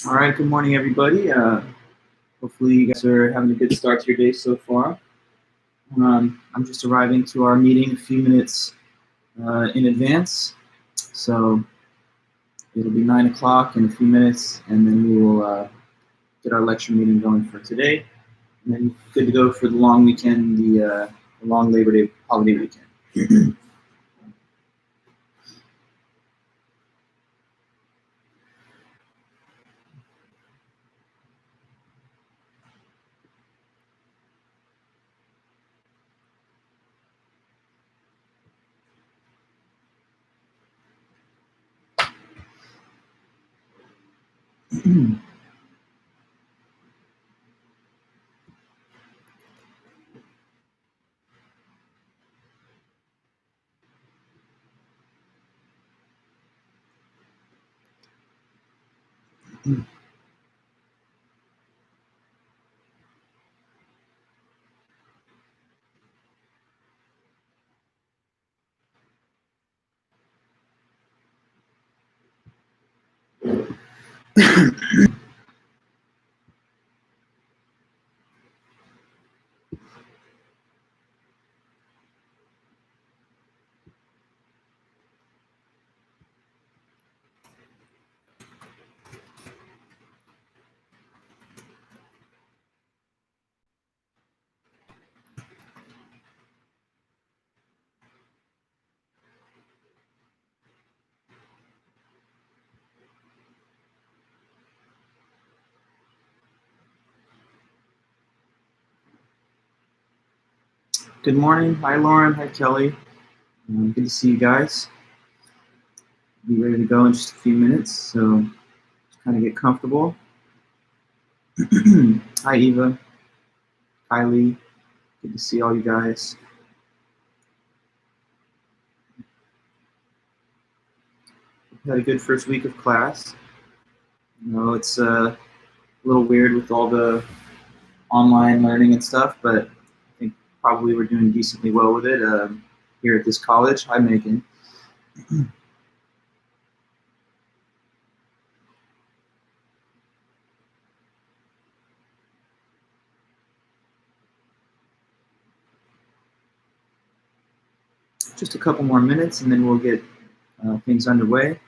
All right, good morning, everybody. Hopefully, you guys are having a good start to your day so far. I'm just arriving to our meeting a few minutes in advance, so it'll be 9 o'clock in a few minutes, and then we will get our lecture meeting going for today, and then good to go for the long weekend, the long Labor Day holiday weekend. Good morning. Hi, Lauren. Hi, Kelly. Good to see you guys. Be ready to go in just a few minutes, so just kind of get comfortable. Hi, Eva. Kylie. Good to see all you guys. We had a good first week of class. It's a little weird with all the online learning and stuff, but I think probably we're doing decently well with it here at this college. Hi, Megan. Just a couple more minutes, and then we'll get things underway.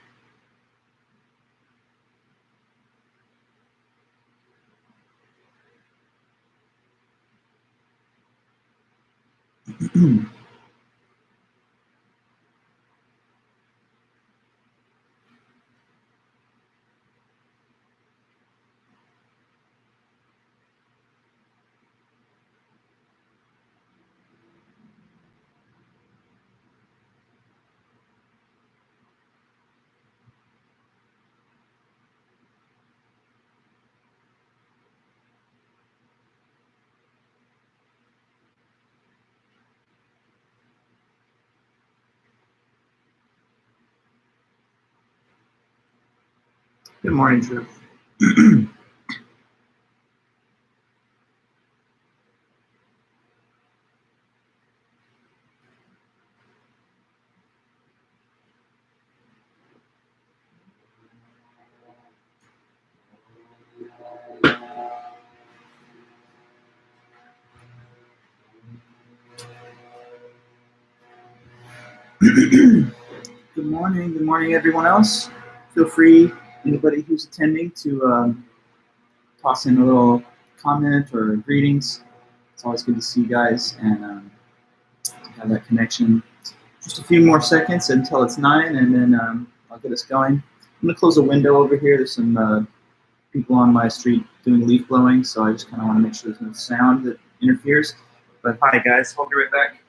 Good morning, Drew. Good morning. Good morning, everyone else. Feel free, anybody who's attending, to toss in a little comment or greetings. It's always good to see you guys and to have that connection. Just a few more seconds until it's 9, and then I'll get us going. I'm going to close a window over here. There's some people on my street doing leaf blowing, so I just kind of want to make sure there's no sound that interferes. But hi, guys. I'll be right back.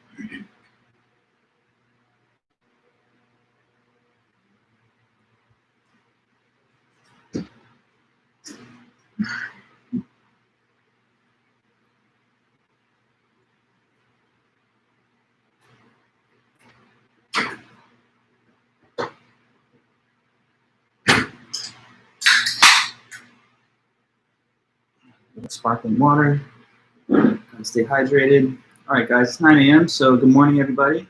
Sparkling water. Gotta stay hydrated. All right, guys, it's 9 a.m., so good morning, everybody.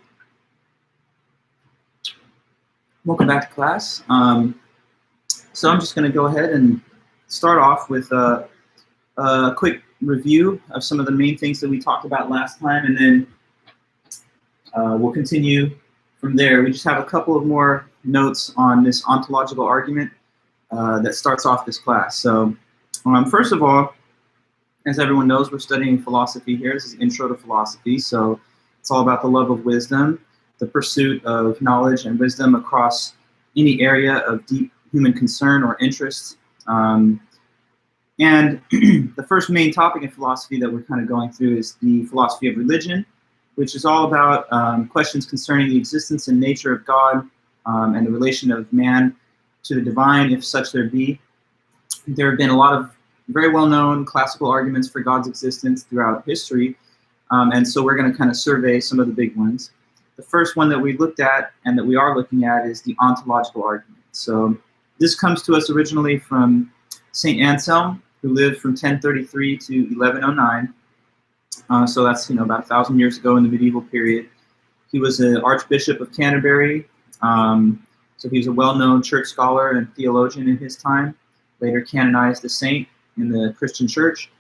Welcome back to class. So I'm just going to go ahead and start off with a quick review of some of the main things that we talked about last time, and then we'll continue from there. We just have a couple of more notes on this ontological argument that starts off this class. So first of all, as everyone knows, we're studying philosophy here. This is Intro to Philosophy. So it's all about the love of wisdom, the pursuit of knowledge and wisdom across any area of deep human concern or interest. And the first main topic in philosophy that we're kind of going through is the philosophy of religion, which is all about questions concerning the existence and nature of God and the relation of man to the divine, if such there be. There have been a lot of very well-known classical arguments for God's existence throughout history, and so we're going to kind of survey some of the big ones. The first one that we looked at and that we are looking at is the ontological argument. So this comes to us originally from St. Anselm, who lived from 1033 to 1109. So that's about 1,000 years ago in the medieval period. He was an Archbishop of Canterbury, so he was a well-known church scholar and theologian in his time, later canonized a saint in the Christian church.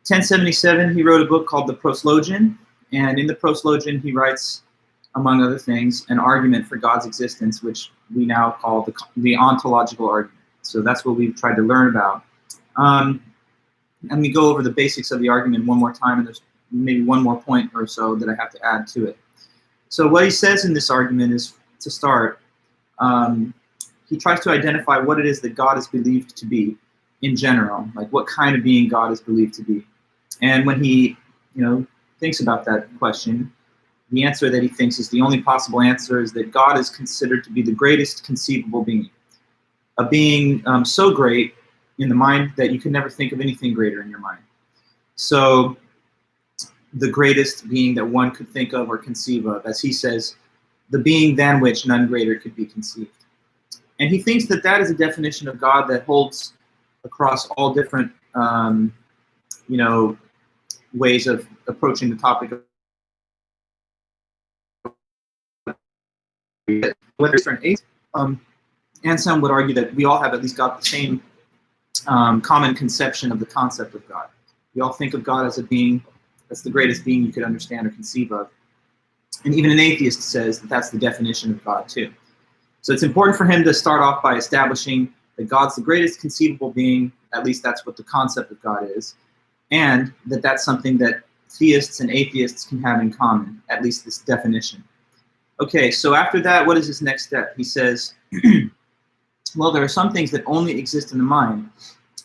1077, he wrote a book called the Proslogion, and in the Proslogion he writes, among other things, an argument for God's existence, which we now call the ontological argument. So that's what we've tried to learn about. And we go over the basics of the argument one more time, and there's maybe one more point or so that I have to add to it. So what he says in this argument is, to start, he tries to identify what it is that God is believed to be in general, like what kind of being God is believed to be. And when he, thinks about that question, the answer that he thinks is the only possible answer is that God is considered to be the greatest conceivable being, a being so great in the mind that you can never think of anything greater in your mind. So the greatest being that one could think of or conceive of, as he says, the being than which none greater could be conceived. And he thinks that that is a definition of God that holds across all different, ways of approaching the topic of whether it's an eight. Anselm would argue that we all have at least got the same common conception of the concept of God. We all think of God as a being that's the greatest being you could understand or conceive of. And even an atheist says that that's the definition of God too. So it's important for him to start off by establishing that God's the greatest conceivable being, at least that's what the concept of God is, and that that's something that theists and atheists can have in common, at least this definition. Okay, so after that, what is his next step? He says, well, there are some things that only exist in the mind,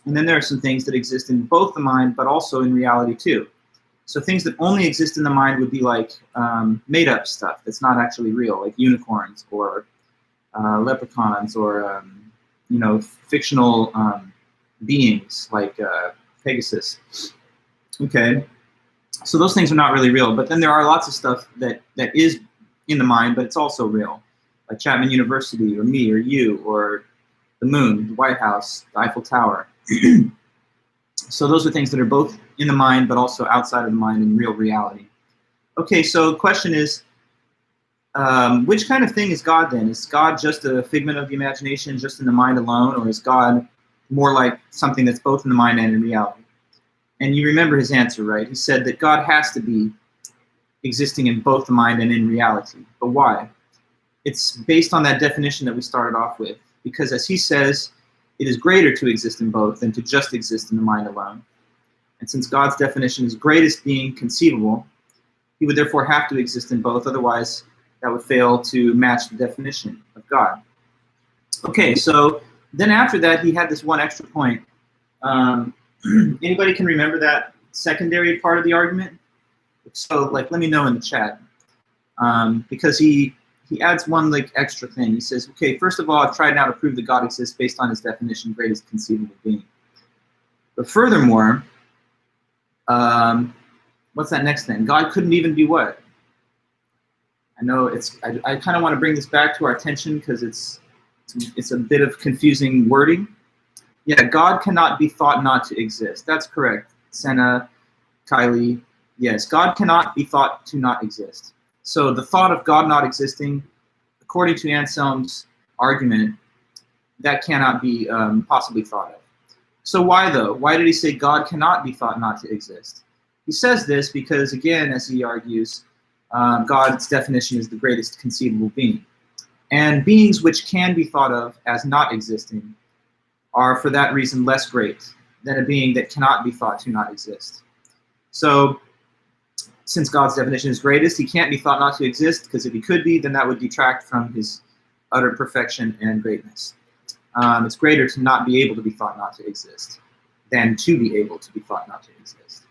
and then there are some things that exist in both the mind, but also in reality too. So things that only exist in the mind would be like made-up stuff that's not actually real, like unicorns or leprechauns or fictional beings like Pegasus. Okay, so those things are not really real. But then there are lots of stuff that is in the mind, but it's also real, like Chapman University or me or you or the moon, the White House, the Eiffel Tower. So those are things that are both in the mind, but also outside of the mind in real reality. Okay, so the question is, which kind of thing is God then? Is God just a figment of the imagination, just in the mind alone, or is God more like something that's both in the mind and in reality? And you remember his answer, right? He said that God has to be existing in both the mind and in reality. But why? It's based on that definition that we started off with, because as he says, it is greater to exist in both than to just exist in the mind alone. And since God's definition is greatest being conceivable, he would therefore have to exist in both, otherwise that would fail to match the definition of God. Okay, so then after that, he had this one extra point. Anybody can remember that secondary part of the argument? So, let me know in the chat, because he adds one extra thing. He says, okay, first of all, I've tried now to prove that God exists based on his definition, greatest conceivable being. But furthermore, what's that next thing? God couldn't even be what? I know I kind of want to bring this back to our attention because it's a bit of confusing wording. Yeah, God cannot be thought not to exist. That's correct. Senna, Kylie, yes, God cannot be thought to not exist. So the thought of God not existing, according to Anselm's argument, that cannot be possibly thought of. So why though? Why did he say God cannot be thought not to exist? He says this because, again, as he argues, God's definition is the greatest conceivable being. And beings which can be thought of as not existing are for that reason less great than a being that cannot be thought to not exist. So since God's definition is greatest, he can't be thought not to exist, because if he could be, then that would detract from his utter perfection and greatness. It's greater to not be able to be thought not to exist than to be able to be thought not to exist.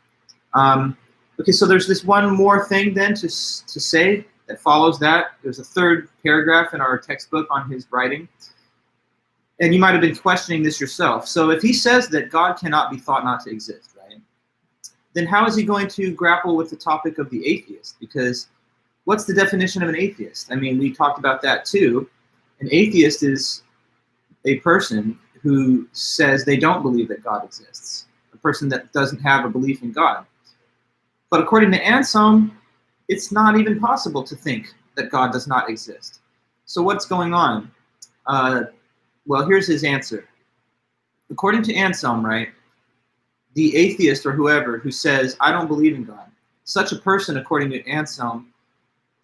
Okay, so there's this one more thing then to say that follows that. There's a third paragraph in our textbook on his writing. And you might have been questioning this yourself. So if he says that God cannot be thought not to exist, right, then how is he going to grapple with the topic of the atheist? Because what's the definition of an atheist? I mean, we talked about that too. An atheist is a person who says they don't believe that God exists, a person that doesn't have a belief in God. But according to Anselm, it's not even possible to think that God does not exist. So what's going on? Well, here's his answer. According to Anselm, right, the atheist or whoever who says, I don't believe in God, such a person, according to Anselm,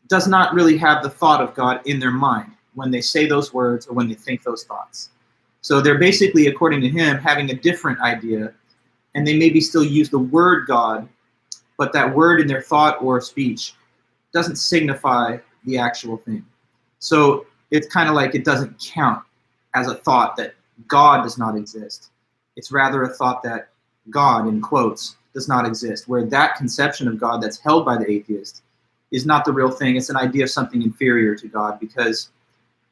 does not really have the thought of God in their mind when they say those words or when they think those thoughts. So they're basically, according to him, having a different idea, and they maybe still use the word God, but that word in their thought or speech doesn't signify the actual thing. So it's kind of like it doesn't count as a thought that God does not exist. It's rather a thought that God, in quotes, does not exist, where that conception of God that's held by the atheist is not the real thing. It's an idea of something inferior to God, because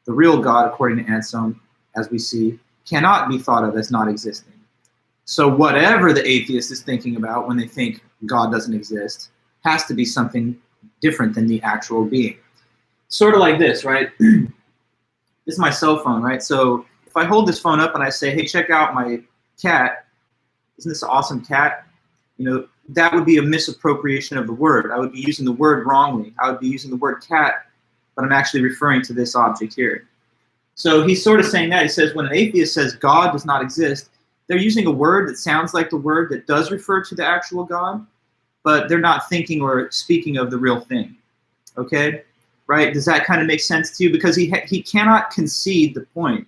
the real God, according to Anselm, as we see, cannot be thought of as not existing. So whatever the atheist is thinking about when they think God doesn't exist has to be something different than the actual being. Sort of like this, right? This is my cell phone, right? So if I hold this phone up and I say, hey, check out my cat, isn't this an awesome cat? You know, that would be a misappropriation of the word. I would be using the word wrongly. I would be using the word cat, but I'm actually referring to this object here. So he's sort of saying that. He says when an atheist says God does not exist, they're using a word that sounds like the word that does refer to the actual God, but they're not thinking or speaking of the real thing. Okay? Right? Does that kind of make sense to you? Because he cannot concede the point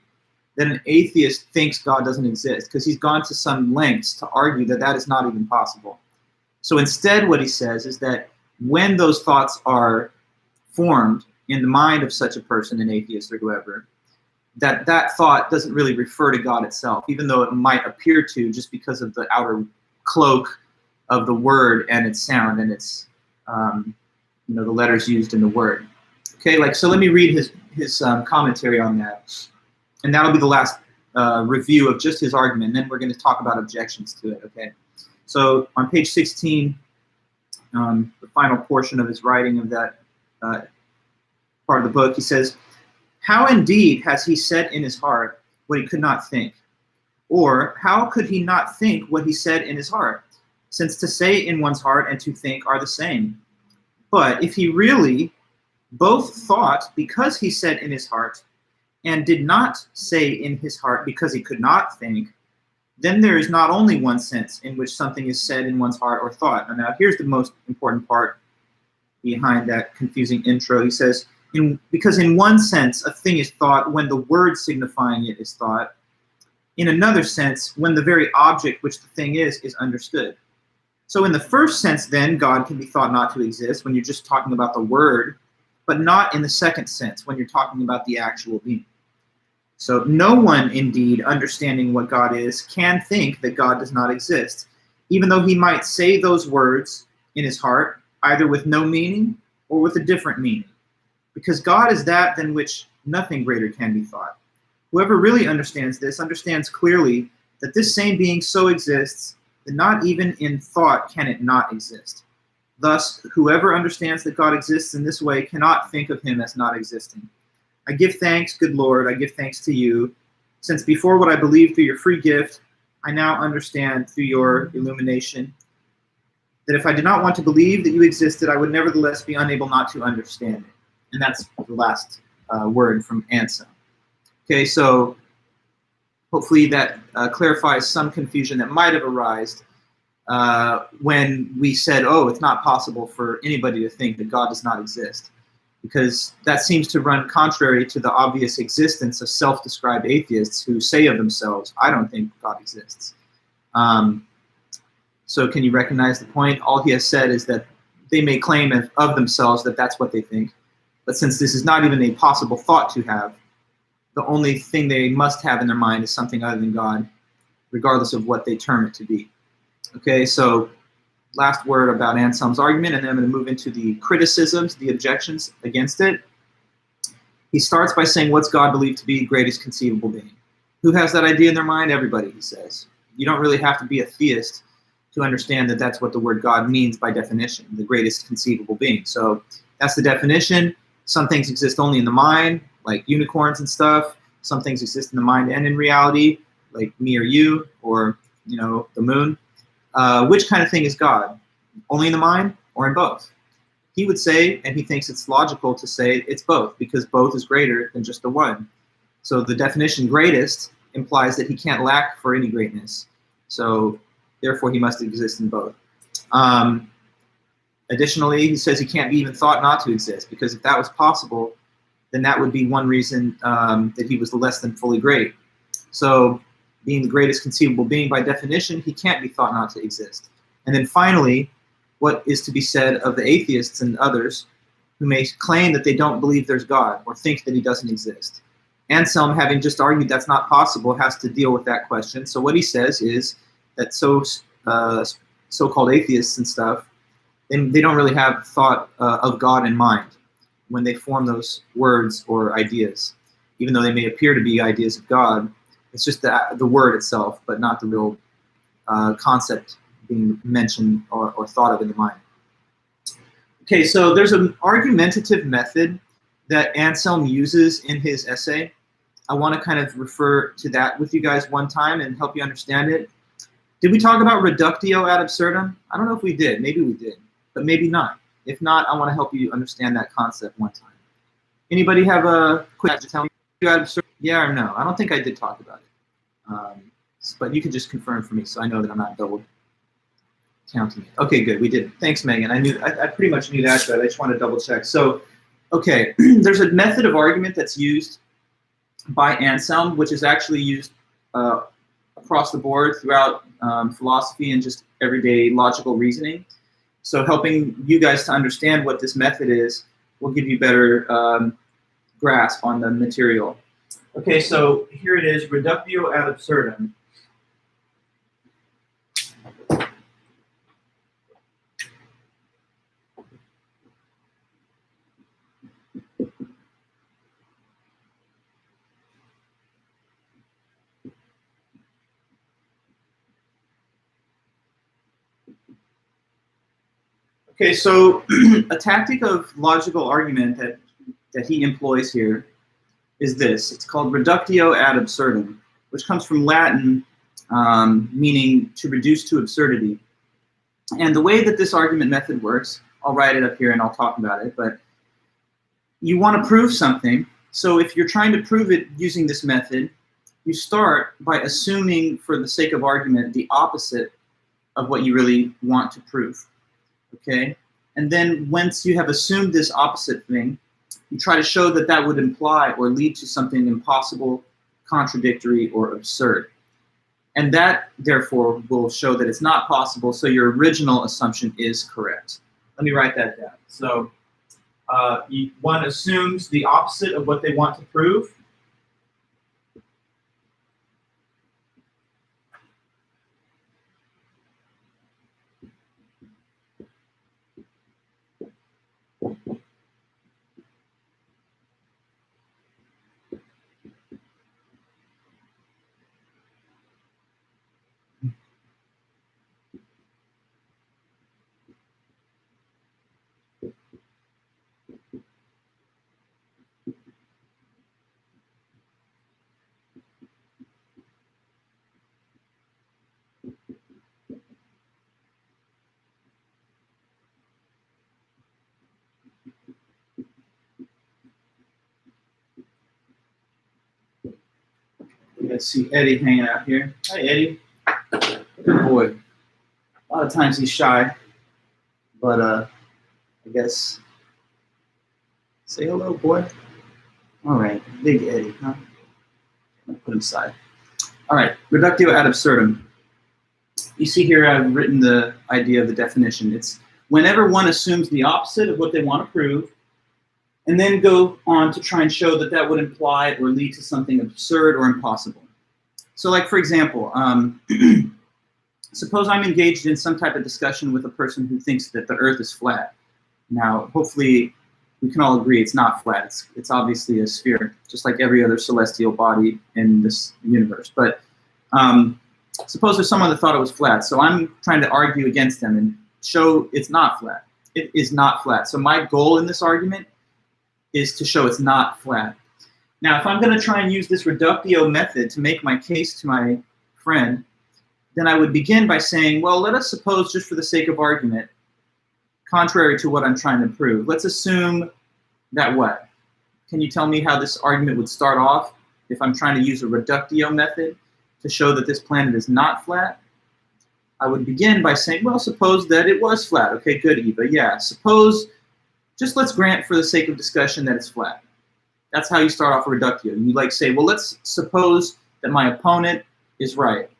that an atheist thinks God doesn't exist, because he's gone to some lengths to argue that that is not even possible. So instead what he says is that when those thoughts are formed in the mind of such a person, an atheist or whoever, that thought doesn't really refer to God itself, even though it might appear to, just because of the outer cloak of the word and its sound and its the letters used in the word. Okay, so let me read his commentary on that, and that'll be the last review of just his argument, and then we're going to talk about objections to it. Okay, so on page 16, the final portion of his writing of that part of the book, he says, how indeed has he said in his heart what he could not think? Or how could he not think what he said in his heart? Since to say in one's heart and to think are the same. But if he really both thought because he said in his heart and did not say in his heart because he could not think, then there is not only one sense in which something is said in one's heart or thought. And now here's the most important part behind that confusing intro. He says, because in one sense, a thing is thought when the word signifying it is thought. In another sense, when the very object which the thing is understood. So in the first sense, then, God can be thought not to exist when you're just talking about the word, but not in the second sense, when you're talking about the actual being. So no one, indeed, understanding what God is, can think that God does not exist, even though he might say those words in his heart, either with no meaning or with a different meaning. Because God is that than which nothing greater can be thought. Whoever really understands this understands clearly that this same being so exists that not even in thought can it not exist. Thus, whoever understands that God exists in this way cannot think of him as not existing. I give thanks, good Lord, I give thanks to you, since before what I believed through your free gift, I now understand through your illumination, that if I did not want to believe that you existed, I would nevertheless be unable not to understand it. And that's the last word from Anselm. Okay, so hopefully that clarifies some confusion that might have arisen when we said, oh, it's not possible for anybody to think that God does not exist, because that seems to run contrary to the obvious existence of self-described atheists who say of themselves, I don't think God exists. So can you recognize the point? All he has said is that they may claim of themselves that that's what they think, but since this is not even a possible thought to have, the only thing they must have in their mind is something other than God, regardless of what they term it to be. Okay, so last word about Anselm's argument, and then I'm going to move into the criticisms, the objections against it. He starts by saying, what's God believed to be greatest conceivable being? Who has that idea in their mind? Everybody, he says. You don't really have to be a theist to understand that that's what the word God means by definition, the greatest conceivable being. So that's the definition. Some things exist only in the mind, like unicorns and stuff. Some things exist in the mind and in reality, like me or you, or the moon. Which kind of thing is God? Only in the mind or in both? He would say, and he thinks it's logical to say it's both, because both is greater than just the one. So the definition greatest implies that he can't lack for any greatness. So therefore he must exist in both. Additionally, he says he can't be even thought not to exist, because if that was possible, then that would be one reason that he was less than fully great. So being the greatest conceivable being by definition, he can't be thought not to exist. And then finally, what is to be said of the atheists and others who may claim that they don't believe there's God or think that he doesn't exist? Anselm, having just argued that's not possible, has to deal with that question. So what he says is that so-called atheists and stuff, they don't really have thought of God in mind when they form those words or ideas, even though they may appear to be ideas of God. It's just the word itself, but not the real concept being mentioned or thought of in the mind. Okay, so there's an argumentative method that Anselm uses in his essay. I want to kind of refer to that with you guys one time and help you understand it. Did we talk about reductio ad absurdum? I don't know if we did. Maybe we did, but maybe not. If not, I want to help you understand that concept one time. Anybody have a quick to tell me? Yeah or no? I don't think I did talk about it. But you can just confirm for me so I know that I'm not double counting it. Okay, good. We did. Thanks, Megan. I pretty much knew that, but I just want to double check. So, okay, there's a method of argument that's used by Anselm, which is actually used across the board throughout philosophy and just everyday logical reasoning. So helping you guys to understand what this method is will give you better grasp on the material. Okay, so here it is, reductio ad absurdum. Okay, so a tactic of logical argument that he employs here is this. It's called reductio ad absurdum, which comes from Latin, meaning to reduce to absurdity. And the way that this argument method works, I'll write it up here and I'll talk about it, but you want to prove something. So if you're trying to prove it using this method, you start by assuming, for the sake of argument, the opposite of what you really want to prove. Okay? And then once you have assumed this opposite thing, you try to show that that would imply or lead to something impossible, contradictory, or absurd. And that, therefore, will show that it's not possible, so your original assumption is correct. Let me write that down. So one assumes the opposite of what they want to prove. I see Eddie hanging out here. Hi, Eddie. Good boy. A lot of times he's shy, but I guess say hello, boy. All right, big Eddie, huh? I'll put him aside. All right, reductio ad absurdum. You see here I've written the idea of the definition. It's whenever one assumes the opposite of what they want to prove, and then go on to try and show that that would imply or lead to something absurd or impossible. So like, for example, suppose I'm engaged in some type of discussion with a person who thinks that the Earth is flat. Now, hopefully, we can all agree it's not flat. It's obviously a sphere, just like every other celestial body in this universe. But suppose there's someone that thought it was flat. So I'm trying to argue against them and show it's not flat. It is not flat. So my goal in this argument is to show it's not flat. Now, if I'm going to try and use this reductio method to make my case to my friend, then I would begin by saying, well, let us suppose, just for the sake of argument, contrary to what I'm trying to prove, let's assume that what? Can you tell me how this argument would start off if I'm trying to use a reductio method to show that this planet is not flat? I would begin by saying, well, suppose that it was flat. Okay, good, Eva. Yeah, suppose, just let's grant for the sake of discussion that it's flat. That's how you start off a reductio. You like say, well, let's suppose that my opponent is right.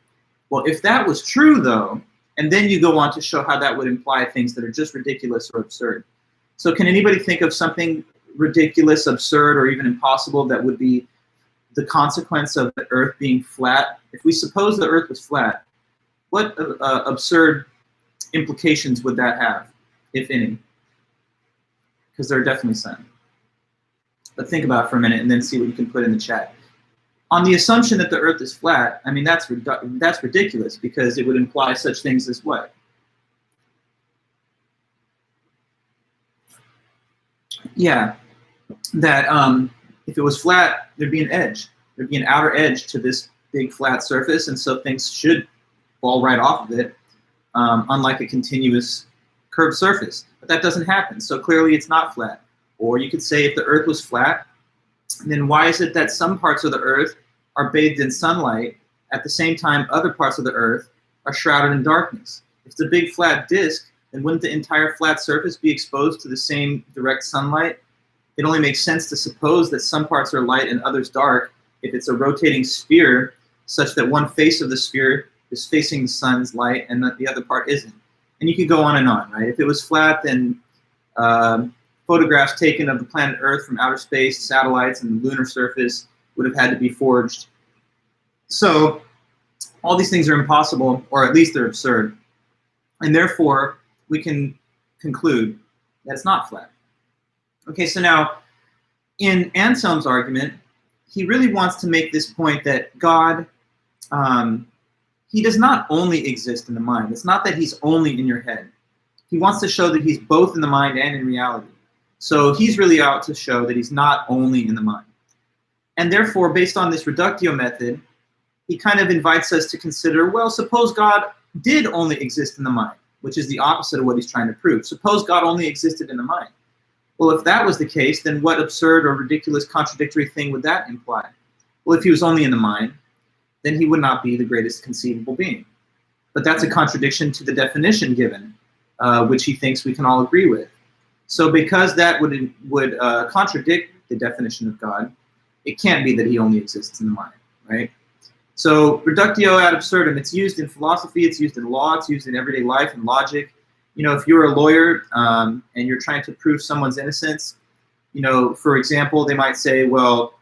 Well, if that was true, though, and then you go on to show how that would imply things that are just ridiculous or absurd. So can anybody think of something ridiculous, absurd, or even impossible that would be the consequence of the Earth being flat? If we suppose the Earth was flat, what absurd implications would that have, if any? Because there are definitely some. But think about it for a minute and then see what you can put in the chat. On the assumption that the Earth is flat, I mean, that's ridiculous, because it would imply such things as what? Yeah, that if it was flat, there'd be an edge. There'd be an outer edge to this big flat surface, and so things should fall right off of it, unlike a continuous curved surface. But that doesn't happen, so clearly it's not flat. Or you could say if the Earth was flat, then why is it that some parts of the Earth are bathed in sunlight at the same time other parts of the Earth are shrouded in darkness? If it's a big flat disk, then wouldn't the entire flat surface be exposed to the same direct sunlight? It only makes sense to suppose that some parts are light and others dark if it's a rotating sphere such that one face of the sphere is facing the sun's light and the other part isn't. And you could go on and on, right? If it was flat, then photographs taken of the planet Earth from outer space, satellites, and the lunar surface would have had to be forged. So all these things are impossible, or at least they're absurd. And therefore, we can conclude that it's not flat. Okay, so now, in Anselm's argument, he really wants to make this point that God, he does not only exist in the mind. It's not that he's only in your head. He wants to show that he's both in the mind and in reality. So he's really out to show that he's not only in the mind. And therefore, based on this reductio method, he kind of invites us to consider, well, suppose God did only exist in the mind, which is the opposite of what he's trying to prove. Suppose God only existed in the mind. Well, if that was the case, then what absurd or ridiculous contradictory thing would that imply? Well, if he was only in the mind, then he would not be the greatest conceivable being. But that's a contradiction to the definition given, which he thinks we can all agree with. So because that would contradict the definition of God, it can't be that he only exists in the mind, right? So reductio ad absurdum, it's used in philosophy, it's used in law, it's used in everyday life and logic. You know, if you're a lawyer and you're trying to prove someone's innocence, you know, for example, they might say, well,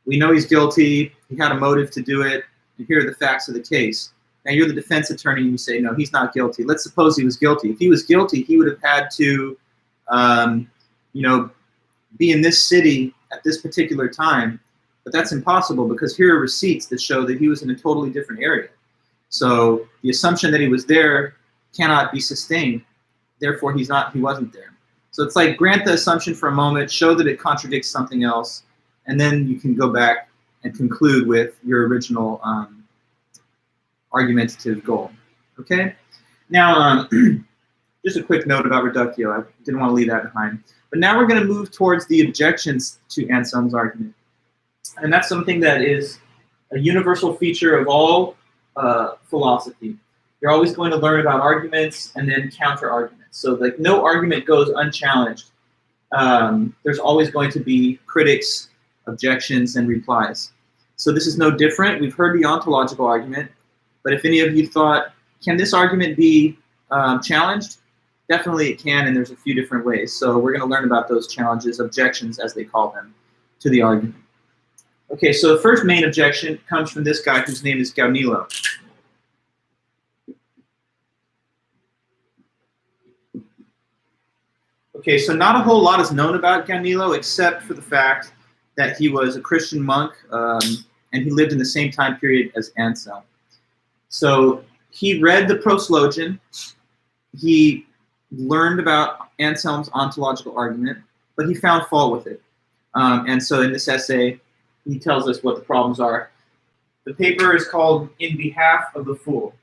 we know he's guilty, he had a motive to do it, and here are the facts of the case. Now you're the defense attorney and you say, no, he's not guilty. Let's suppose he was guilty. If he was guilty, he would have had to, you know, be in this city at this particular time. But that's impossible because here are receipts that show that he was in a totally different area. So the assumption that he was there cannot be sustained. Therefore, he wasn't there. So it's like grant the assumption for a moment, show that it contradicts something else, and then you can go back and conclude with your original argumentative goal. Okay? Now, just a quick note about reductio. I didn't want to leave that behind. But now we're going to move towards the objections to Anselm's argument. And that's something that is a universal feature of all philosophy. You're always going to learn about arguments and then counter arguments. So like no argument goes unchallenged. There's always going to be critics, objections, and replies. So this is no different. We've heard the ontological argument, but if any of you thought, can this argument be challenged? Definitely it can, and there's a few different ways. So we're going to learn about those challenges, objections as they call them, to the argument. Okay, so the first main objection comes from this guy whose name is Gaunilo. Okay, so not a whole lot is known about Gaunilo except for the fact that he was a Christian monk and he lived in the same time period as Anselm. So he read the Proslogion, he learned about Anselm's ontological argument, but he found fault with it. And so in this essay, he tells us what the problems are. The paper is called In Behalf of the Fool.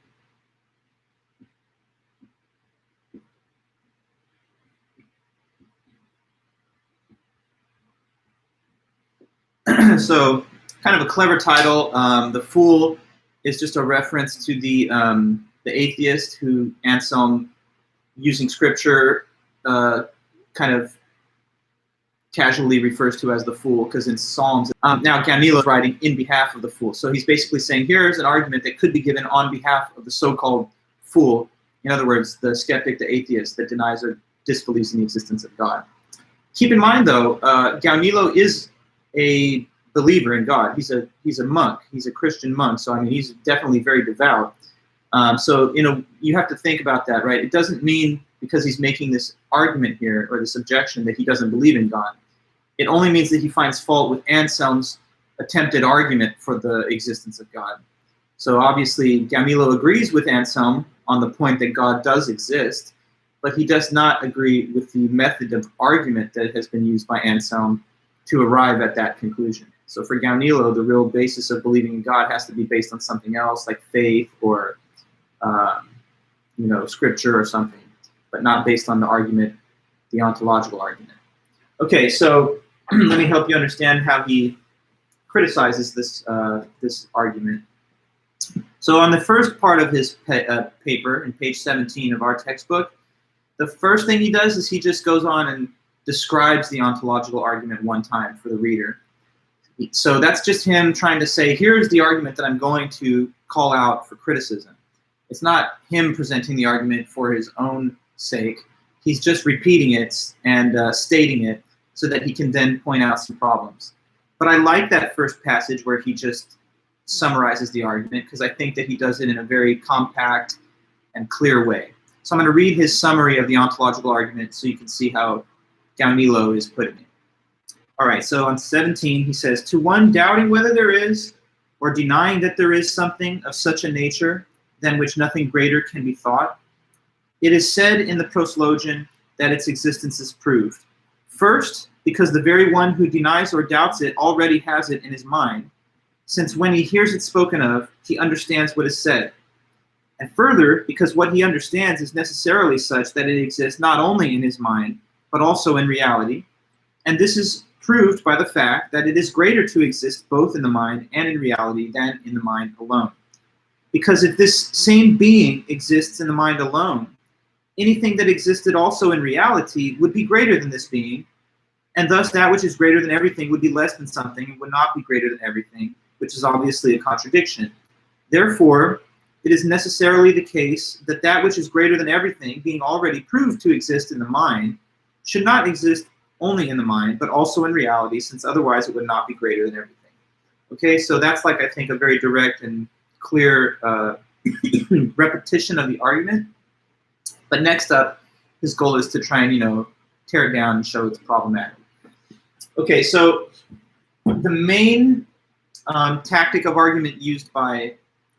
So kind of a clever title. The Fool is just a reference to the atheist who Anselm, using scripture, kind of casually refers to as the fool, because in Psalms, now Gaunilo is writing in behalf of the fool. So he's basically saying, here's an argument that could be given on behalf of the so-called fool. In other words, the skeptic, the atheist that denies or disbelieves in the existence of God. Keep in mind, though, Gaunilo is a believer in God. He's a monk. He's a Christian monk. So I mean, he's definitely very devout. So you have to think about that, right? It doesn't mean because he's making this argument here or this objection that he doesn't believe in God. It only means that he finds fault with Anselm's attempted argument for the existence of God. So obviously, Gaunilo agrees with Anselm on the point that God does exist, but he does not agree with the method of argument that has been used by Anselm to arrive at that conclusion. So for Gaunilo, the real basis of believing in God has to be based on something else, like faith or scripture or something, but not based on the argument, the ontological argument. Okay, so let me help you understand how he criticizes this argument. So on the first part of his paper, in page 17 of our textbook, the first thing he does is he just goes on and describes the ontological argument one time for the reader. So that's just him trying to say, here's the argument that I'm going to call out for criticism. It's not him presenting the argument for his own sake. He's just repeating it and stating it so that he can then point out some problems. But I like that first passage where he just summarizes the argument, because I think that he does it in a very compact and clear way. So I'm going to read his summary of the ontological argument so you can see how Gaunilo is putting it. All right, so on 17, he says, to one doubting whether there is, or denying that there is something of such a nature than which nothing greater can be thought, it is said in the Proslogion that its existence is proved. First, because the very one who denies or doubts it already has it in his mind, since when he hears it spoken of, he understands what is said. And further, because what he understands is necessarily such that it exists not only in his mind, but also in reality. And this is proved by the fact that it is greater to exist both in the mind and in reality than in the mind alone. Because if this same being exists in the mind alone, anything that existed also in reality would be greater than this being, and thus that which is greater than everything would be less than something and would not be greater than everything, which is obviously a contradiction. Therefore, it is necessarily the case that that which is greater than everything, being already proved to exist in the mind, should not exist only in the mind, but also in reality, since otherwise it would not be greater than everything. Okay, so that's like, I think, a very direct and clear repetition of the argument. But next up, his goal is to try and, tear it down and show it's problematic. Okay, so the main tactic of argument used by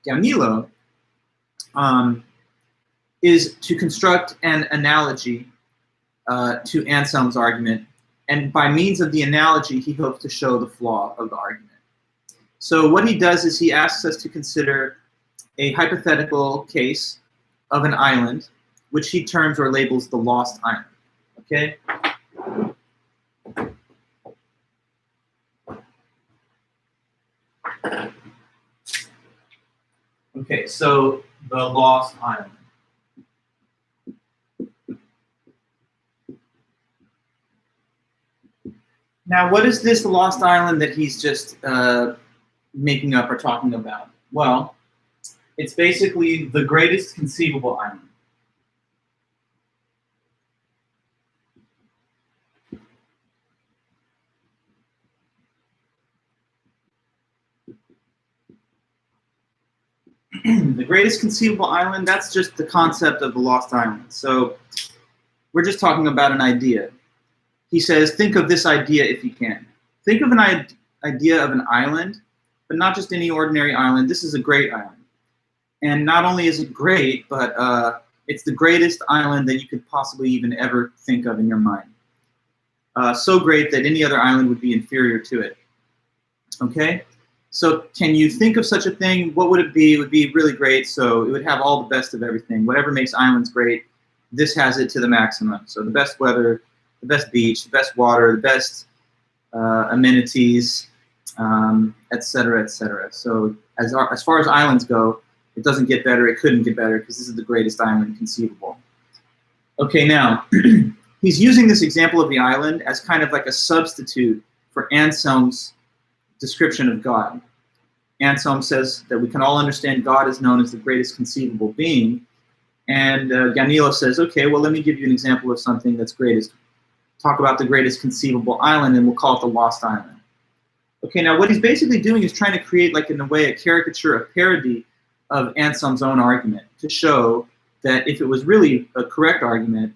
Gaunilo is to construct an analogy to Anselm's argument, and by means of the analogy, he hopes to show the flaw of the argument. So what he does is he asks us to consider a hypothetical case of an island, which he terms or labels the lost island. Okay? Okay, so the Lost Island. Now, what is this Lost Island that he's just making up or talking about? Well, it's basically the greatest conceivable island. The greatest conceivable island, that's just the concept of the Lost Island. So we're just talking about an idea. He says, think of this idea if you can. Think of an idea of an island, but not just any ordinary island. This is a great island. And not only is it great, but it's the greatest island that you could possibly even ever think of in your mind. So great that any other island would be inferior to it. Okay? So can you think of such a thing? What would it be? It would be really great. So it would have all the best of everything. Whatever makes islands great, this has it to the maximum. So the best weather, the best beach, the best water, the best amenities, et cetera, et cetera. So as far as islands go, it doesn't get better. It couldn't get better because this is the greatest island conceivable. Okay, now, he's using this example of the island as kind of like a substitute for Anselm's description of God. Anselm says that we can all understand God is known as the greatest conceivable being. And Ganilo says, okay, well, let me give you an example of something that's greatest. Talk about the greatest conceivable island, and we'll call it the Lost Island. Okay, now what he's basically doing is trying to create, like in a way, a caricature, a parody of Anselm's own argument to show that if it was really a correct argument,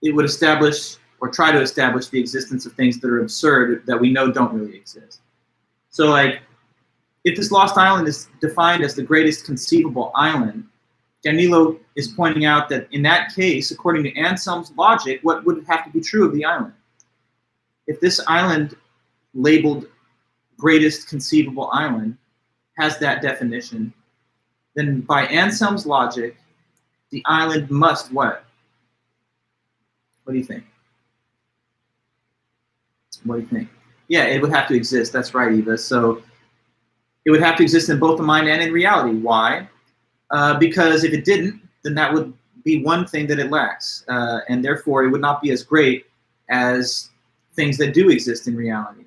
it would establish or try to establish the existence of things that are absurd that we know don't really exist. So like, if this Lost Island is defined as the greatest conceivable island, Ganilo is pointing out that in that case, according to Anselm's logic, what would have to be true of the island? If this island labeled greatest conceivable island has that definition, then by Anselm's logic, the island must what? What do you think? What do you think? Yeah, it would have to exist. That's right, Eva. So it would have to exist in both the mind and in reality. Why? Because if it didn't, then that would be one thing that it lacks. And therefore, it would not be as great as things that do exist in reality.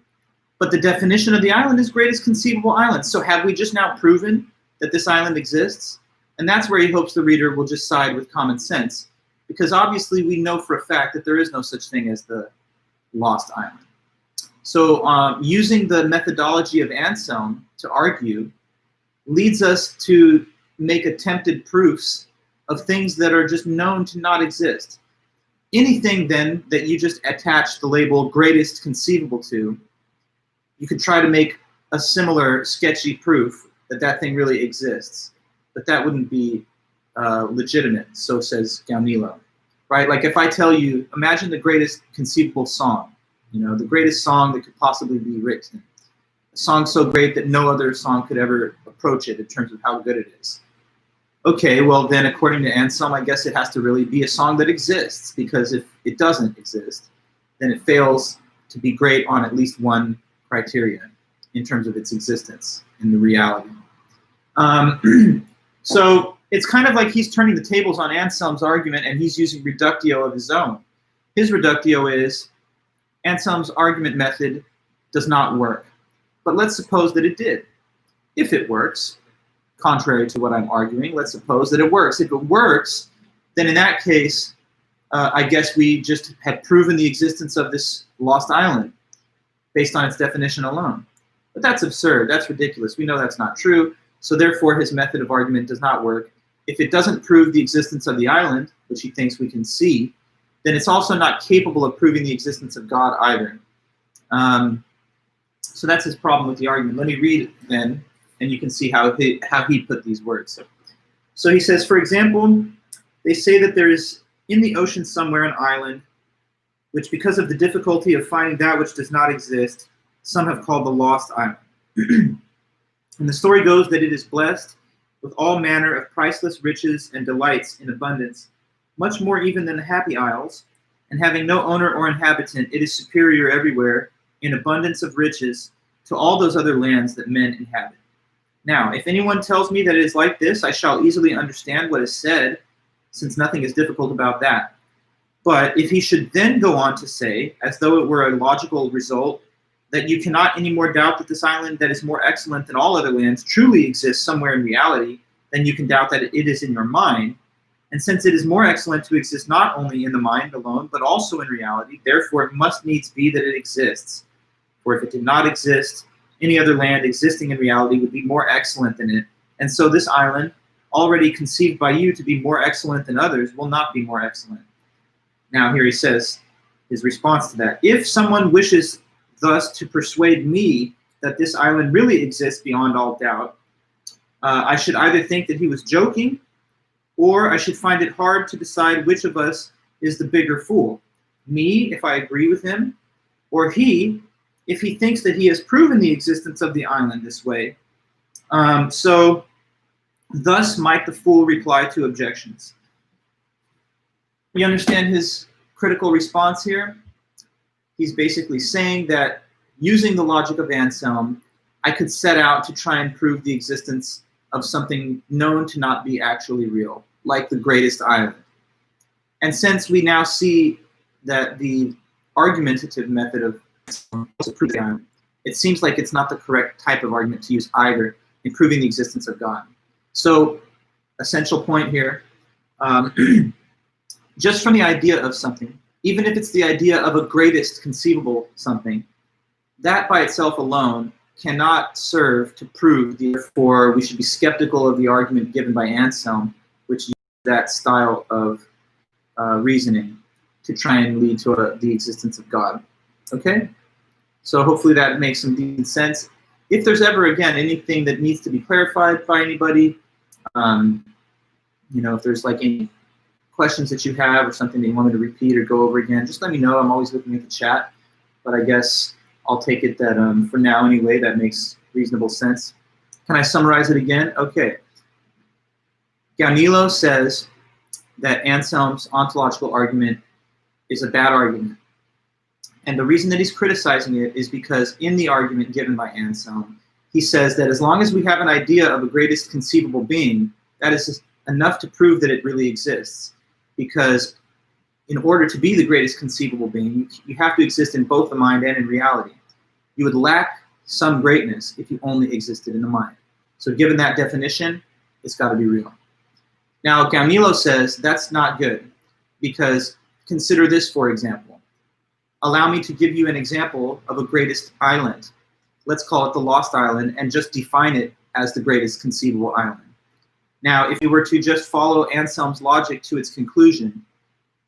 But the definition of the island is greatest conceivable island. So have we just now proven that this island exists? And that's where he hopes the reader will just side with common sense. Because obviously we know for a fact that there is no such thing as the Lost Island. So using the methodology of Anselm to argue leads us to make attempted proofs of things that are just known to not exist. Anything then that you just attach the label greatest conceivable to, you could try to make a similar sketchy proof that that thing really exists, but that wouldn't be legitimate, so says Ganilo, right? Like if I tell you, imagine the greatest conceivable song, the greatest song that could possibly be written, a song so great that no other song could ever approach it in terms of how good it is. Okay, well then according to Anselm, I guess it has to really be a song that exists, because if it doesn't exist, then it fails to be great on at least one criteria in terms of its existence in the reality. So it's kind of like he's turning the tables on Anselm's argument and he's using reductio of his own. His reductio is Anselm's argument method does not work. But let's suppose that it did. If it works, contrary to what I'm arguing, let's suppose that it works. If it works, then in that case, I guess we just have proven the existence of this lost island based on its definition alone. But that's absurd. That's ridiculous. We know that's not true. So therefore, his method of argument does not work. If it doesn't prove the existence of the island, which he thinks we can see, then it's also not capable of proving the existence of God either. So that's his problem with the argument. Let me read it then, and you can see how he put these words. So he says, for example, they say that there is in the ocean somewhere an island, which because of the difficulty of finding that which does not exist, some have called the Lost Island. And the story goes that it is blessed with all manner of priceless riches and delights in abundance, much more even than the Happy Isles, and having no owner or inhabitant, it is superior everywhere in abundance of riches to all those other lands that men inhabit. Now, if anyone tells me that it is like this, I shall easily understand what is said, since nothing is difficult about that. But if he should then go on to say, as though it were a logical result, that you cannot anymore doubt that this island that is more excellent than all other lands truly exists somewhere in reality, then you can doubt that it is in your mind. And since it is more excellent to exist not only in the mind alone, but also in reality, therefore it must needs be that it exists. For if it did not exist, any other land existing in reality would be more excellent than it. And so this island, already conceived by you to be more excellent than others, will not be more excellent. Now here he says his response to that. If someone wishes thus to persuade me that this island really exists beyond all doubt, I should either think that he was joking, or I should find it hard to decide which of us is the bigger fool. Me, if I agree with him, or he, if he thinks that he has proven the existence of the island this way. So thus might the fool reply to objections. You understand his critical response here? He's basically saying that using the logic of Anselm, I could set out to try and prove the existence of something known to not be actually real, like the greatest island. And since we now see that the argumentative method of prove the island, it seems like it's not the correct type of argument to use either in proving the existence of God. So, essential point here, just from the idea of something, even if it's the idea of a greatest conceivable something, that by itself alone cannot serve to prove, therefore we should be skeptical of the argument given by Anselm, which uses that style of reasoning to try and lead to the existence of God. Okay? So hopefully that makes some decent sense. If there's ever, again, anything that needs to be clarified by anybody, if there's like any questions that you have or something that you want me to repeat or go over again, just let me know. I'm always looking at the chat, but I guess I'll take it that for now anyway, that makes reasonable sense. Can I summarize it again? Okay. Gaunilo says that Anselm's ontological argument is a bad argument. And the reason that he's criticizing it is because in the argument given by Anselm, he says that as long as we have an idea of a greatest conceivable being, that is enough to prove that it really exists. Because in order to be the greatest conceivable being, you have to exist in both the mind and in reality. You would lack some greatness if you only existed in the mind. So given that definition, it's got to be real. Now, Gaunilo says that's not good, because consider this, for example. Allow me to give you an example of a greatest island. Let's call it the Lost Island and just define it as the greatest conceivable island. Now, if you were to just follow Anselm's logic to its conclusion,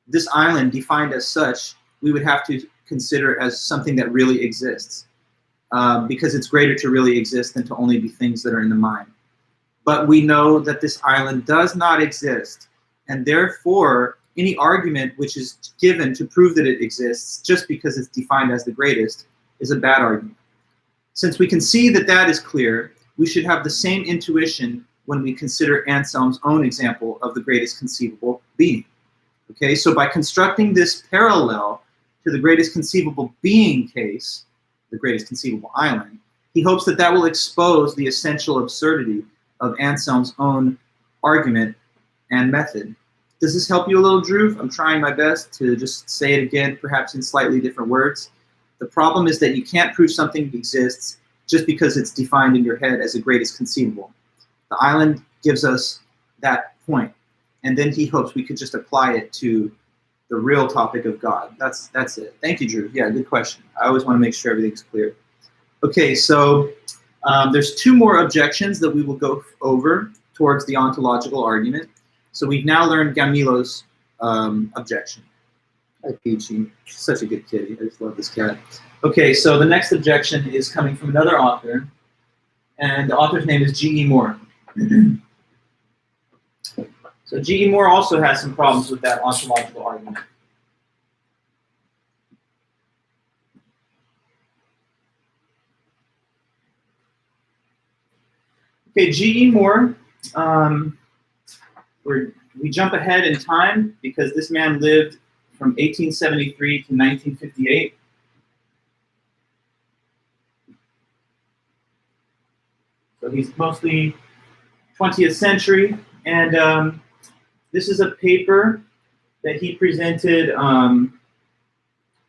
this island defined as such, we would have to consider as something that really exists, because it's greater to really exist than to only be things that are in the mind. But we know that this island does not exist, and therefore any argument which is given to prove that it exists just because it's defined as the greatest is a bad argument. Since we can see that that is clear, we should have the same intuition when we consider Anselm's own example of the greatest conceivable being. Okay, so by constructing this parallel to the greatest conceivable being case, the greatest conceivable island, he hopes that that will expose the essential absurdity of Anselm's own argument and method. Does this help you a little, Drew? I'm trying my best to just say it again, perhaps in slightly different words. The problem is that you can't prove something exists just because it's defined in your head as the greatest conceivable. The island gives us that point, and then he hopes we could just apply it to the real topic of God. That's it. Thank you, Drew. Yeah, good question. I always want to make sure everything's clear. Okay, so there's two more objections that we will go over towards the ontological argument. So we've now learned Gaunilo's objection. Hi, Peachy. She's such a good kitty. I just love this cat. Okay, so the next objection is coming from another author, and the author's name is G.E. Moore. So G.E. Moore also has some problems with that ontological argument. Okay, G.E. Moore, we jump ahead in time because this man lived from 1873 to 1958. So he's mostly 20th century, and this is a paper that he presented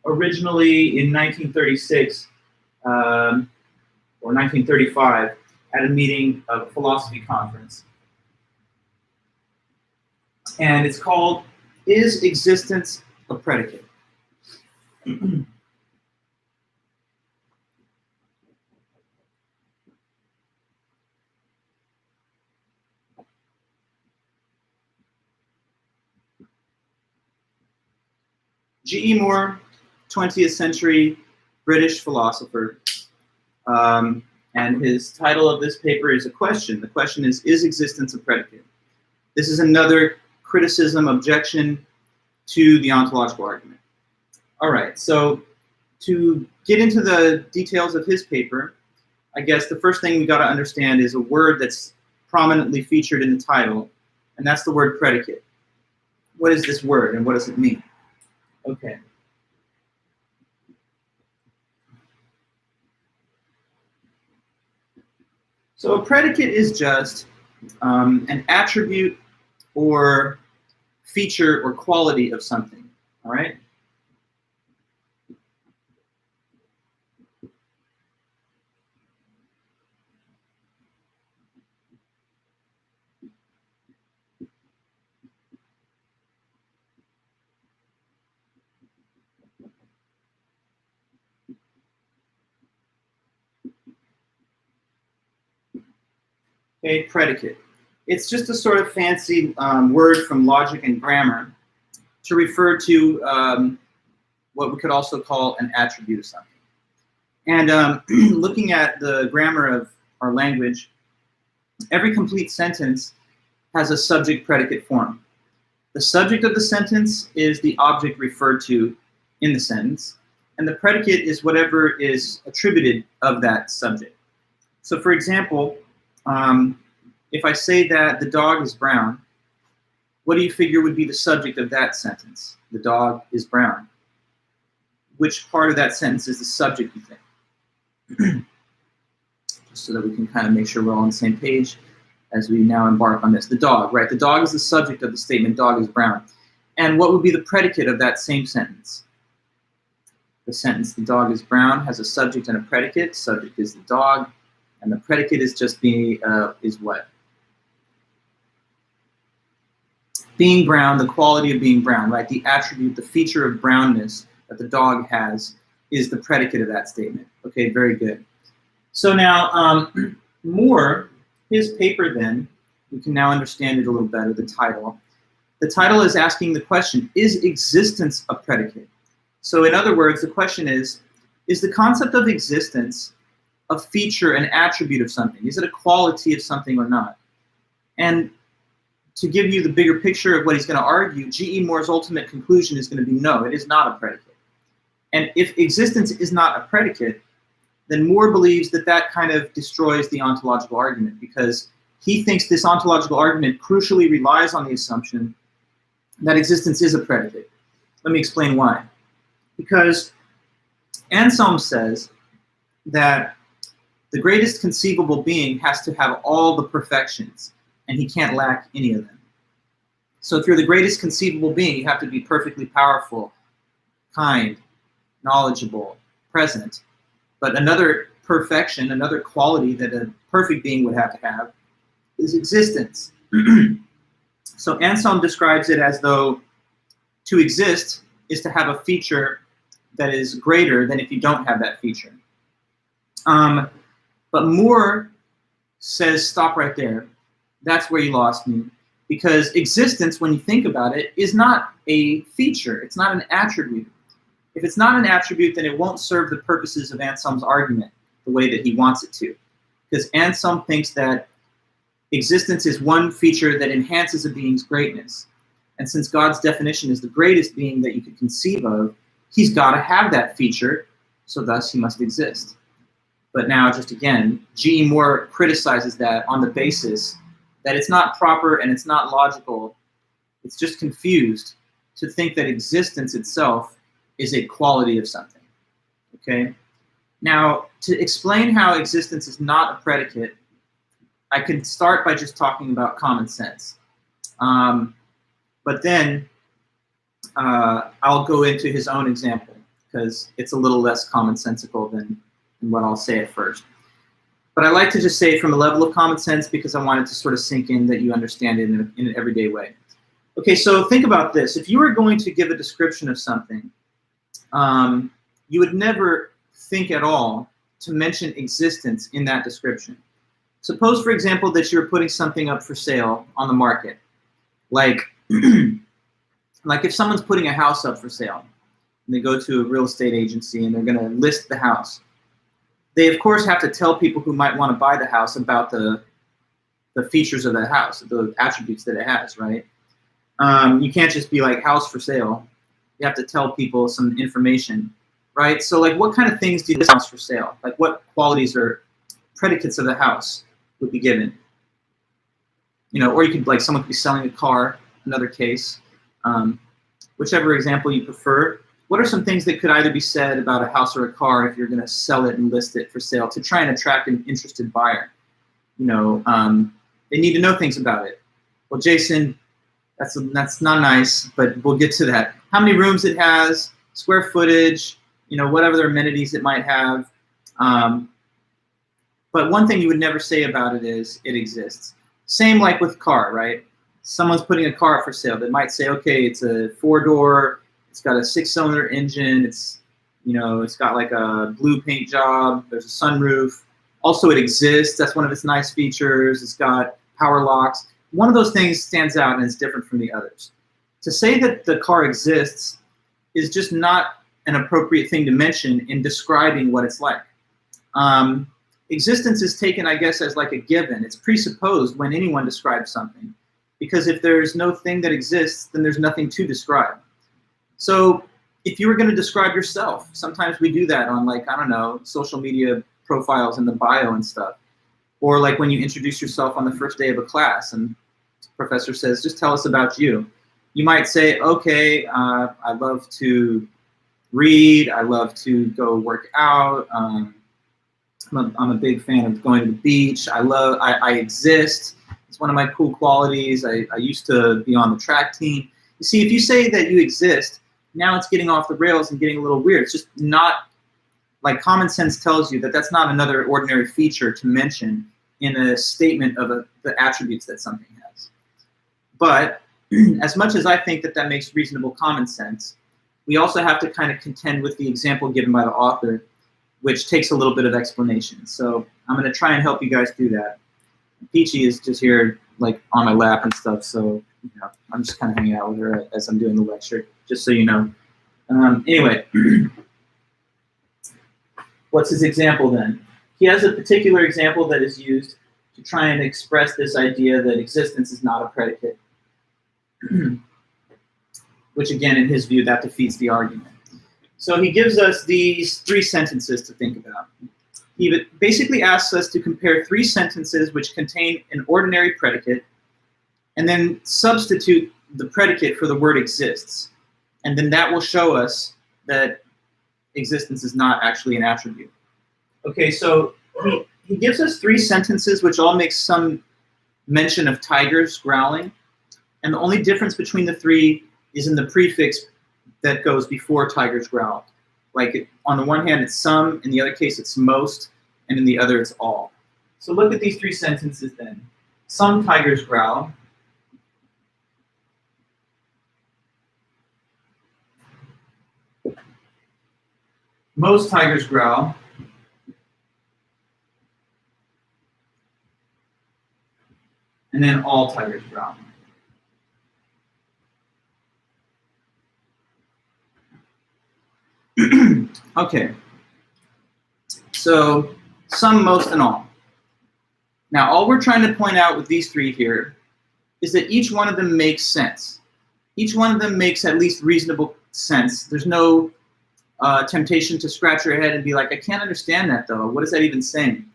originally in 1936 or 1935 at a meeting of a philosophy conference. And it's called, Is Existence a Predicate? G.E. Moore, 20th century British philosopher, and his title of this paper is a question. The question is existence a predicate? This is another criticism, objection to the ontological argument. All right, so to get into the details of his paper, I guess the first thing we got to understand is a word that's prominently featured in the title, and that's the word predicate. What is this word and what does it mean? Okay. So a predicate is just an attribute or feature or quality of something, all right? Okay, predicate. It's just a sort of fancy word from logic and grammar to refer to what we could also call an attribute of something. And looking at the grammar of our language, every complete sentence has a subject-predicate form. The subject of the sentence is the object referred to in the sentence, and the predicate is whatever is attributed of that subject. So for example, if I say that the dog is brown, what do you figure would be the subject of that sentence? The dog is brown. Which part of that sentence is the subject, you think? Just so that we can kind of make sure we're all on the same page as we now embark on this. The dog, right? The dog is the subject of the statement, dog is brown. And what would be the predicate of that same sentence? The sentence, the dog is brown, has a subject and a predicate. Subject is the dog, and the predicate is just is what? Being brown, the quality of being brown, right? The attribute, the feature of brownness that the dog has is the predicate of that statement. Okay, very good. So now, Moore, his paper then, we can now understand it a little better, the title. The title is asking the question, is existence a predicate? So in other words, the question is the concept of existence a feature, an attribute of something? Is it a quality of something or not? And to give you the bigger picture of what he's going to argue, G.E. Moore's ultimate conclusion is going to be no, it is not a predicate. And if existence is not a predicate, then Moore believes that that kind of destroys the ontological argument, because he thinks this ontological argument crucially relies on the assumption that existence is a predicate. Let me explain why. Because Anselm says that the greatest conceivable being has to have all the perfections, and he can't lack any of them. So if you're the greatest conceivable being, you have to be perfectly powerful, kind, knowledgeable, present. But another perfection, another quality that a perfect being would have to have is existence. So Anselm describes it as though to exist is to have a feature that is greater than if you don't have that feature. But Moore says, stop right there. That's where you lost me. Because existence, when you think about it, is not a feature. It's not an attribute. If it's not an attribute, then it won't serve the purposes of Anselm's argument the way that he wants it to. Because Anselm thinks that existence is one feature that enhances a being's greatness. And since God's definition is the greatest being that you could conceive of, he's got to have that feature, so thus he must exist. But now, just again, G.E. Moore criticizes that on the basis that it's not proper and it's not logical. It's just confused to think that existence itself is a quality of something. Okay? Now, to explain how existence is not a predicate, I could start by just talking about common sense. But then I'll go into his own example because it's a little less commonsensical than what I'll say at first. But I like to just say it from a level of common sense because I want it to sort of sink in that you understand it in an everyday way. Okay, so think about this. If you were going to give a description of something, you would never think at all to mention existence in that description. Suppose, for example, that you're putting something up for sale on the market. Like if someone's putting a house up for sale, and they go to a real estate agency and they're going to list the house. They, of course, have to tell people who might want to buy the house about the features of the house, the attributes that it has, right? You can't just be like, house for sale. You have to tell people some information, right? So like, what kind of things do this house for sale? Like what qualities or predicates of the house would be given? You know, or you could, like, someone could be selling a car, another case. Whichever example you prefer. What are some things that could either be said about a house or a car if you're going to sell it and list it for sale to try and attract an interested buyer? You know, they need to know things about it. Well, Jason, that's not nice, but we'll get to that. How many rooms it has, square footage, you know, what other amenities it might have. But one thing you would never say about it is it exists. Same like with car, right? Someone's putting a car up for sale. They might say, okay, it's a 4-door. It's got a 6-cylinder engine. It's, you know, it's got like a blue paint job. There's a sunroof. Also, it exists. That's one of its nice features. It's got power locks. One of those things stands out and is different from the others. To say that the car exists is just not an appropriate thing to mention in describing what it's like. Existence is taken, I guess, as like a given. It's presupposed when anyone describes something. Because if there's no thing that exists, then there's nothing to describe. So if you were going to describe yourself, sometimes we do that on, like, I don't know, social media profiles in the bio and stuff. Or like when you introduce yourself on the first day of a class and the professor says, just tell us about you. You might say, okay, I love to read. I love to go work out. I'm a big fan of going to the beach. I exist. It's one of my cool qualities. I used to be on the track team. You see, if you say that you exist, now it's getting off the rails and getting a little weird. It's just not, like, common sense tells you that that's not another ordinary feature to mention in a statement of the attributes that something has. But as much as I think that that makes reasonable common sense, we also have to kind of contend with the example given by the author, which takes a little bit of explanation. So I'm going to try and help you guys do that. Peachy is just here, like, on my lap and stuff, so you know, I'm just kind of hanging out with her as I'm doing the lecture, just so you know. Anyway, what's his example then? He has a particular example that is used to try and express this idea that existence is not a predicate, which again, in his view, that defeats the argument. So he gives us these 3 sentences to think about. He basically asks us to compare 3 sentences which contain an ordinary predicate and then substitute the predicate for the word exists. And then that will show us that existence is not actually an attribute. Okay, so he gives us 3 sentences which all make some mention of tigers growling. And the only difference between the 3 is in the prefix that goes before tigers growl. Like, on the one hand, it's some, in the other case, it's most, and in the other, it's all. So look at these 3 sentences then. Some tigers growl. Most tigers growl. And then all tigers growl. Okay, so some, most, and all. Now, all we're trying to point out with these 3 here is that each one of them makes sense. Each one of them makes at least reasonable sense. There's no temptation to scratch your head and be like, I can't understand that though. What is that even saying?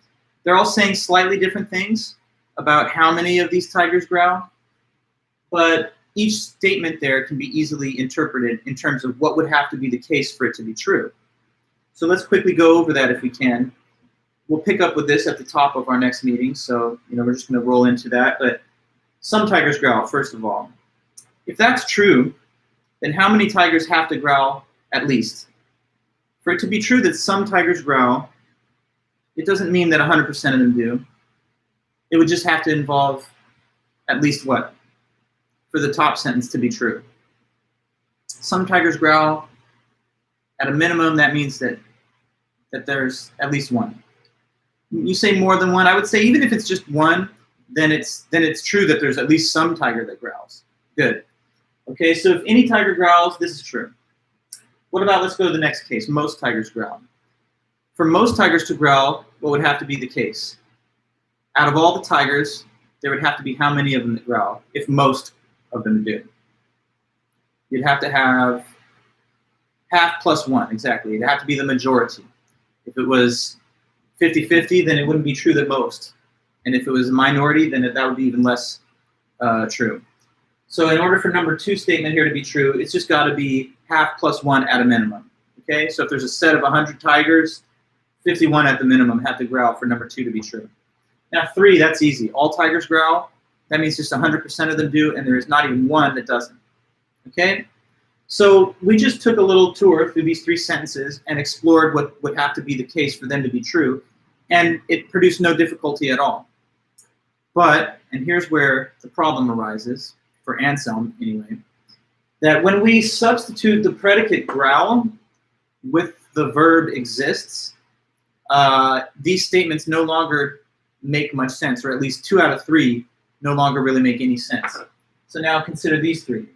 They're all saying slightly different things about how many of these tigers growl, but each statement there can be easily interpreted in terms of what would have to be the case for it to be true. So let's quickly go over that if we can. we'll pick up with this at the top of our next meeting, so we're just going to roll into that. But some tigers growl, first of all. If that's true, then how many tigers have to growl at least? For it to be true that some tigers growl, it doesn't mean that 100% of them do. It would just have to involve at least what? For the top sentence to be true. Some tigers growl. At a minimum, that means that there's at least one. You say more than one, I would say even if it's just one, then it's true that there's at least some tiger that growls. Good. Okay, so if any tiger growls, this is true. What about, let's go to the next case, most tigers growl. For most tigers to growl, what would have to be the case? Out of all the tigers, there would have to be how many of them that growl, if most of them do? You'd have to have half plus one, exactly. It'd have to be the majority. If it was 50-50, then it wouldn't be true that most. And if it was a minority, then that would be even less true. So in order for number 2 statement here to be true, it's just got to be half plus one at a minimum. Okay, so if there's a set of 100 tigers, 51 at the minimum have to growl for number 2 to be true. Now 3, that's easy. All tigers growl. That means just 100% of them do, and there is not even one that doesn't. Okay, so we just took a little tour through these 3 sentences and explored what would have to be the case for them to be true, and it produced no difficulty at all. But, and here's where the problem arises, for Anselm anyway, that when we substitute the predicate growl with the verb exists, these statements no longer make much sense, or at least 2 out of 3 no longer really make any sense. So now consider these 3.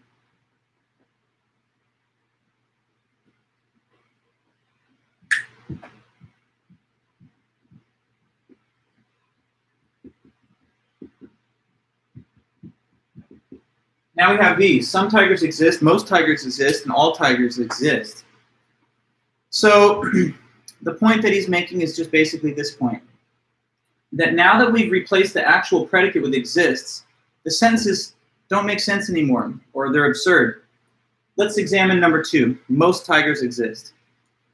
Now we have these. Some tigers exist, most tigers exist, and all tigers exist. So the point that he's making is just basically this point. That now that we've replaced the actual predicate with exists, the sentences don't make sense anymore, or they're absurd. Let's examine number 2. Most tigers exist.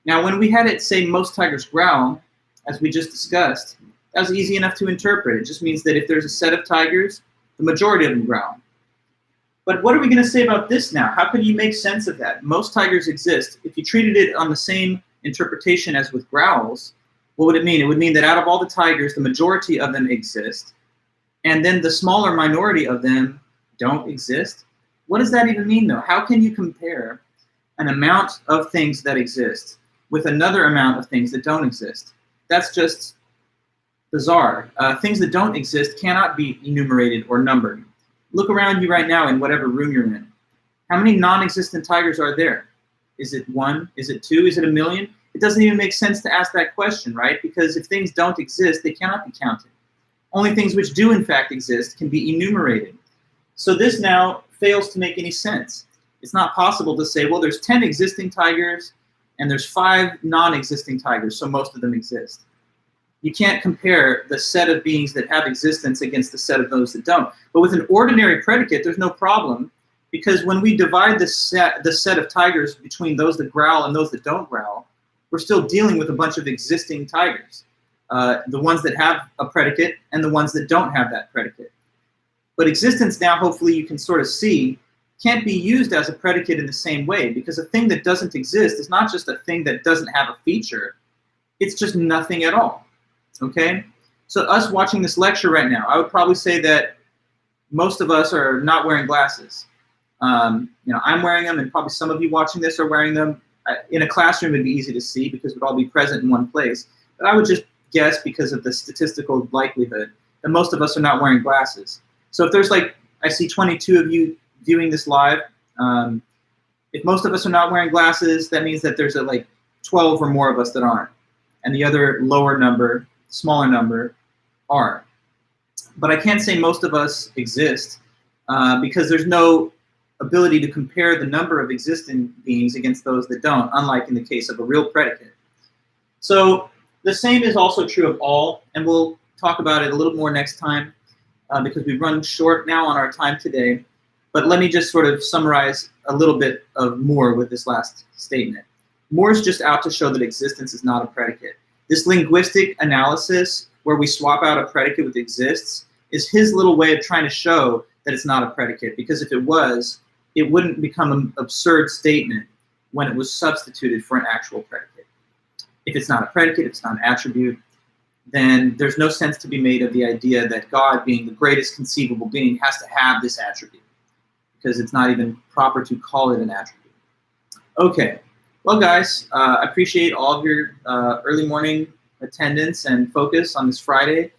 Now when we had it say most tigers growl, as we just discussed, that was easy enough to interpret. It just means that if there's a set of tigers, the majority of them growl. But what are we going to say about this now? How can you make sense of that? Most tigers exist. If you treated it on the same interpretation as with growls, what would it mean? It would mean that out of all the tigers, the majority of them exist, and then the smaller minority of them don't exist. What does that even mean, though? How can you compare an amount of things that exist with another amount of things that don't exist? That's just bizarre. Things that don't exist cannot be enumerated or numbered. Look around you right now in whatever room you're in. How many non-existent tigers are there? Is it 1? Is it 2? Is it 1,000,000? It doesn't even make sense to ask that question, right? Because if things don't exist, they cannot be counted. Only things which do in fact exist can be enumerated. So this now fails to make any sense. It's not possible to say, well, there's 10 existing tigers and there's 5 non-existing tigers, so most of them exist. You can't compare the set of beings that have existence against the set of those that don't. But with an ordinary predicate, there's no problem, because when we divide the set of tigers between those that growl and those that don't growl, we're still dealing with a bunch of existing tigers, the ones that have a predicate and the ones that don't have that predicate. But existence now, hopefully you can sort of see, can't be used as a predicate in the same way, because a thing that doesn't exist is not just a thing that doesn't have a feature, it's just nothing at all. Okay, so us watching this lecture right now, I would probably say that most of us are not wearing glasses. I'm wearing them, and probably some of you watching this are wearing them. In a classroom, it'd be easy to see because we'd all be present in one place. But I would just guess, because of the statistical likelihood, that most of us are not wearing glasses. So if there's I see 22 of you viewing this live. If most of us are not wearing glasses, that means that there's 12 or more of us that aren't, and the other lower number, smaller number, are. But I can't say most of us exist because there's no ability to compare the number of existing beings against those that don't, unlike in the case of a real predicate. So the same is also true of all, and we'll talk about it a little more next time because we've run short now on our time today. But let me just sort of summarize a little bit of Moore with this last statement. Moore's just out to show that existence is not a predicate. This linguistic analysis, where we swap out a predicate with exists, is his little way of trying to show that it's not a predicate, because if it was, it wouldn't become an absurd statement when it was substituted for an actual predicate. If it's not a predicate, if it's not an attribute, then there's no sense to be made of the idea that God, being the greatest conceivable being, has to have this attribute, because it's not even proper to call it an attribute. Okay, well guys, I appreciate all of your early morning attendance and focus on this Friday.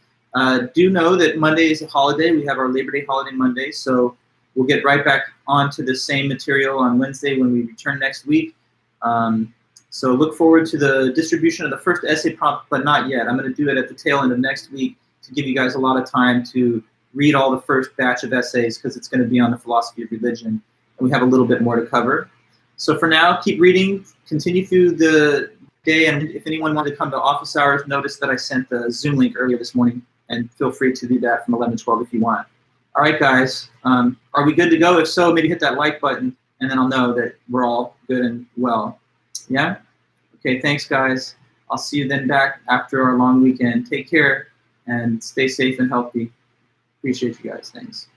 Do know that Monday is a holiday. We have our Labor Day holiday Monday, so we'll get right back onto the same material on Wednesday when we return next week. So look forward to the distribution of the first essay prompt, but not yet. I'm going to do it at the tail end of next week to give you guys a lot of time to read all the first batch of essays, because it's going to be on the philosophy of religion, and we have a little bit more to cover. So for now, keep reading, continue through the day, and if anyone wanted to come to office hours, notice that I sent the Zoom link earlier this morning, and feel free to do that from 11 to 12 if you want. All right, guys, are we good to go? If so, maybe hit that like button, and then I'll know that we're all good and well. Yeah? Okay, thanks, guys. I'll see you then back after our long weekend. Take care and stay safe and healthy. Appreciate you guys. Thanks.